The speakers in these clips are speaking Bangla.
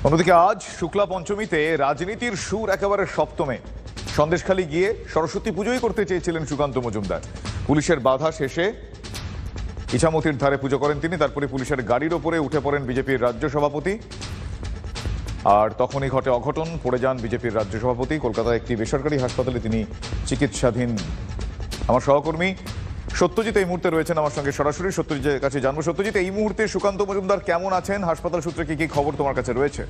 অন্যদিকে আজ শুক্লা পঞ্চমীতে রাজনীতির সুর একেবারে সপ্তমে সন্দেশখালী গিয়ে সরস্বতী পুজোই করতে চেয়েছিলেন সুকান্ত মজুমদার। পুলিশের বাধা শেষে ইছামতির ধারে পুজো করেন তিনি। তারপরে পুলিশের গাড়ির ওপরে উঠে পড়েন বিজেপির রাজ্য সভাপতি, আর তখনই ঘটে অঘটন। পড়ে যান বিজেপির রাজ্য সভাপতি। কলকাতায় একটি বেসরকারি হাসপাতালে তিনি চিকিৎসাধীন। আমার সহকর্মী সত্যজিৎ এই মুহূর্তে রয়েছেন আমার সঙ্গে সরাসরি। সত্যজিতের কাছে জানবো, সত্যজিৎ, এই মুহূর্তে সুকান্ত মজুমদার কেমন আছেন? হাসপাতাল সূত্রে কি কি খবর তোমার কাছে রয়েছে?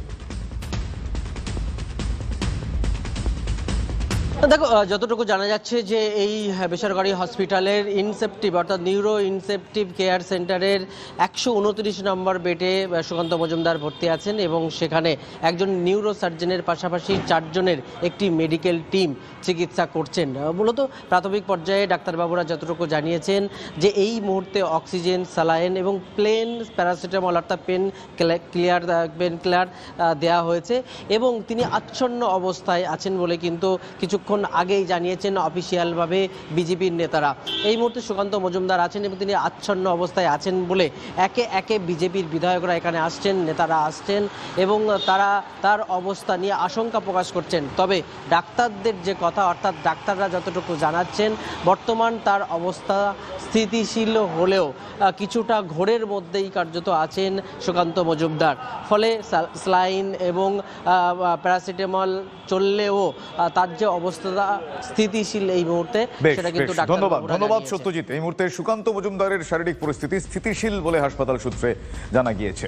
দেখো, যতটুকু জানা যাচ্ছে যে এই বেসরকারি হসপিটালের ইনসেপটিভ অর্থাৎ নিউরো ইনসেপটিভ কেয়ার সেন্টারের 129 নম্বর বেডে সুকান্ত মজুমদার ভর্তি আছেন এবং সেখানে একজন নিউরো সার্জনের পাশাপাশি 4 জনের একটি মেডিকেল টিম চিকিৎসা করছেন। মূলত প্রাথমিক পর্যায়ে ডাক্তারবাবুরা যতটুকু জানিয়েছেন যে এই মুহূর্তে অক্সিজেন, স্যালাইন এবং প্লেন প্যারাসিটামল অর্থাৎ পেন ক্লিয়ার দেওয়া হয়েছে এবং তিনি আচ্ছন্ন অবস্থায় আছেন বলে কিন্তু কিছুক্ষণ আগেই জানিয়েছেন অফিসিয়ালভাবে বিজেপির নেতারা। এই মুহূর্তে সুকান্ত মজুমদার আছেন এবং তিনি আচ্ছন্ন অবস্থায় আছেন বলে একে একে বিজেপির বিধায়করা এখানে আসছেন, নেতারা আসছেন এবং তারা তার অবস্থা নিয়ে আশঙ্কা প্রকাশ করছেন। তবে ডাক্তারদের যে কথা, অর্থাৎ ডাক্তাররা যতটুকু জানাচ্ছেন বর্তমান তার অবস্থা স্থিতিশীল হলেও কিছুটা ঘোরের মধ্যেই কার্যত আছেন সুকান্ত মজুমদার। ফলে স্যালাইন এবং প্যারাসিটামল চললেও তার যে অবস্থা স্থিতিশীল এই মুহূর্তে, সেটা কিন্তু ধন্যবাদ সত্যজিৎ। এই মুহূর্তে সুকান্ত মজুমদারের শারীরিক পরিস্থিতি স্থিতিশীল বলে হাসপাতাল সূত্রে জানা গিয়েছে।